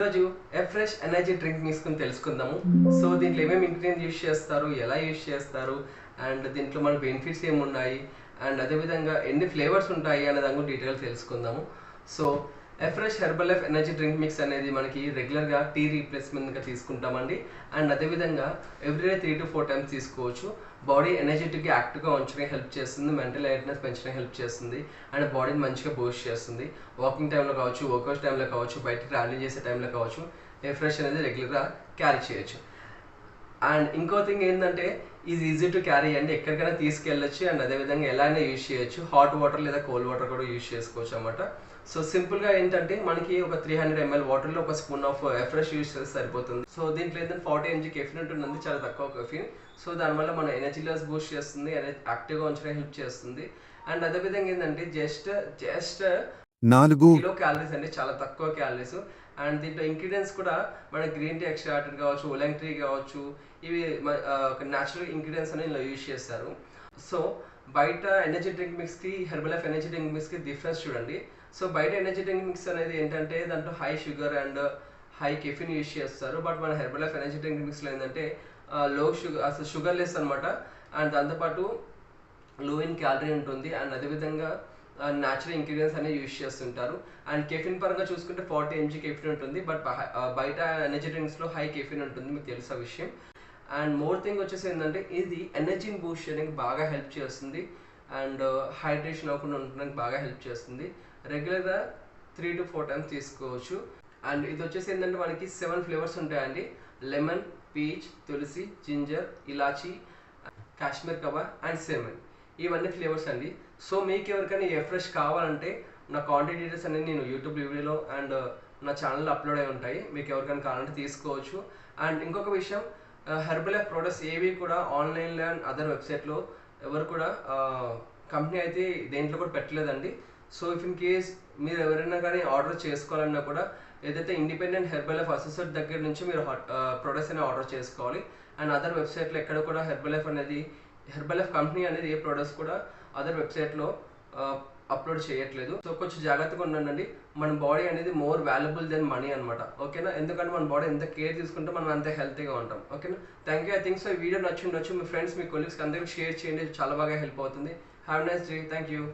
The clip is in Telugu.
ఈరోజు ఫ్రెష్ ఎనర్జీ డ్రింక్ తీసుకుని తెలుసుకుందాము. సో దీంట్లో ఏమేమి ఇంగ్రీడియంట్ యూస్ చేస్తారు, ఎలా యూస్ చేస్తారు, అండ్ దీంట్లో మన బెనిఫిట్స్ ఏమున్నాయి, అండ్ అదేవిధంగా ఎన్ని ఫ్లేవర్స్ ఉంటాయి అనే దాని గురించి డీటెయిల్స్ తెలుసుకుందాము. So fresh herbal life energy drink mix అనేది మనకి రెగ్యులర్గా టీ రీప్లేస్మెంట్గా తీసుకుంటామండి. అండ్ అదేవిధంగా ఎవ్రీడే 3 to 4 టైమ్స్ తీసుకోవచ్చు. బాడీ ఎనర్జెటిక్గా యాక్టివ్గా ఉంచడానికి హెల్ప్ చేస్తుంది, మెంటల్ అలర్ట్నెస్ పెంచడానికి హెల్ప్ చేస్తుంది, అండ్ బాడీని మంచిగా బూస్ట్ చేస్తుంది. వాకింగ్ టైంలో కావచ్చు, వర్కౌట్ టైంలో కావచ్చు, బయటకి ట్రావెలింగ్ చేసే టైంలో కావచ్చు, ఫ్రెష్ అనేది రెగ్యులర్గా క్యారీ చేయొచ్చు. అండ్ ఇంకో థింగ్ ఏంటంటే ఇది ఈజీ టు క్యారీ అండి, ఎక్కడికైనా తీసుకెళ్ళచ్చు. అండ్ అదేవిధంగా ఎలా అయినా యూజ్ చేయొచ్చు, హాట్ వాటర్ లేదా కోల్డ్ వాటర్ కూడా యూజ్ చేసుకోవచ్చు అనమాట. సో సింపుల్గా ఏంటంటే మనకి ఒక 300 ml వాటర్లో ఒక స్పూన్ ఆఫ్ ఫ్రెష్ యూజ్ చేస్తే సరిపోతుంది. సో దీంట్లో ఏంటంటే 40 mg కెఫిన్ ఉంటుంది, చాలా తక్కువ కెఫిన్. సో దానివల్ల మన ఎనర్జీ లెవెల్స్ బూస్ట్ చేస్తుంది, యాక్టివ్గా ఉంచడానికి హెల్ప్ చేస్తుంది. అండ్ అదేవిధంగా ఏంటంటే జస్ట్ 4 కిలో క్యాలరీస్ అండి, చాలా తక్కువ క్యాలరీస్. అండ్ దీంట్లో ఇంగ్రీడియంట్స్ కూడా మన గ్రీన్ టీ ఎక్స్ట్రాక్టెడ్ కావచ్చు, ఒలంగ్ ట్రీ కావచ్చు, ఇవి ఒక న్యాచురల్ ఇంగ్రీడియంట్స్ అనేది ఇలా యూజ్ చేస్తారు. సో బయట ఎనర్జీ డ్రింక్ మిక్స్కి హెర్బల్ లైఫ్ ఎనర్జీ డ్రింక్ మిక్స్కి డిఫరెన్స్ చూడండి. సో బయట ఎనర్జీ డ్రింక్ మిక్స్ అనేది ఏంటంటే దాంట్లో high sugar and high caffeine use చేస్తారు. బట్ మన హెర్బల్ లైఫ్ ఎనర్జీ డ్రింక్ మిక్స్లో ఏంటంటే లో షుగర్, అసలు షుగర్ లెస్ అనమాట. అండ్ దాంతోపాటు లో ఇన్ క్యాలరీ ఉంటుంది. అండ్ అదేవిధంగా న్యాచురల్ ఇంగ్రీడియంట్స్ అనేవి యూజ్ చేస్తుంటారు. అండ్ కెఫిన్ పరంగా చూసుకుంటే 40 mg కెఫిన్ ఉంటుంది. బట్ బయట ఎనర్జీ డ్రింక్స్లో హై కెఫిన్ ఉంటుంది, మీకు తెలుసా విషయం. అండ్ మోర్ థింగ్ వచ్చేసి ఏంటంటే ఇది ఎనర్జీని బూస్ట్ చేయడానికి బాగా హెల్ప్ చేస్తుంది, అండ్ హైడ్రేషన్ అవ్వకుండా ఉండడానికి బాగా హెల్ప్ చేస్తుంది. రెగ్యులర్గా 3 to 4 టైమ్స్ తీసుకోవచ్చు. అండ్ ఇది వచ్చేసి ఏంటంటే మనకి 7 ఫ్లేవర్స్ ఉంటాయండి: లెమన్, పీచ్, తులసి, జింజర్, ఇలాచీ, కాశ్మీర్ కవా అండ్ సెమన్. ఇవన్నీ ఫ్లేవర్స్ అండి. సో మీకు ఎవరికైనా ఫ్రెష్ కావాలంటే నా కాంటాక్ట్ డీటెయిల్స్ అనేది నేను యూట్యూబ్ వీడియోలో అండ్ నా ఛానల్లో అప్లోడ్ అయి ఉంటాయి, మీకు ఎవరికైనా కావాలంటే తీసుకోవచ్చు. అండ్ ఇంకొక విషయం, హెర్బల్ లైఫ్ ప్రొడక్ట్స్ ఏవి కూడా ఆన్లైన్లో అండ్ అదర్ వెబ్సైట్లో ఎవరు కూడా కంపెనీ అయితే దేంట్లో కూడా పెట్టలేదండి. సో ఇఫ్ ఇన్ కేస్ మీరు ఎవరైనా కానీ ఆర్డర్ చేసుకోవాలన్నా కూడా ఏదైతే ఇండిపెండెంట్ హెర్బల్ లైఫ్ అసోసియేట్ దగ్గర నుంచి మీరు ప్రొడక్ట్స్ అనేవి ఆర్డర్ చేసుకోవాలి. అండ్ అదర్ వెబ్సైట్లో ఎక్కడ కూడా హెర్బల్ లైఫ్ కంపెనీ అనేది ఏ ప్రొడక్ట్స్ కూడా అదర్ వెబ్సైట్లో అప్లోడ్ చేయట్లేదు. సో కొంచెం జాగ్రత్తగా ఉండండి. మన బాడీ అనేది మోర్ వాల్యుబుల్ దెన్ మనీ అనమాట, ఓకేనా. ఎందుకంటే మన బాడీ ఎంత కేర్ తీసుకుంటే మనం అంత హెల్తీగా ఉంటాం, ఓకేనా. Thank you. I think so ఈ వీడియో నచ్చి ఉండొచ్చు. మీ ఫ్రెండ్స్, మీ కొలీగ్స్ అందరికీ షేర్ చేయండి, చాలా బాగా హెల్ప్ అవుతుంది. Have nice day. Thank you.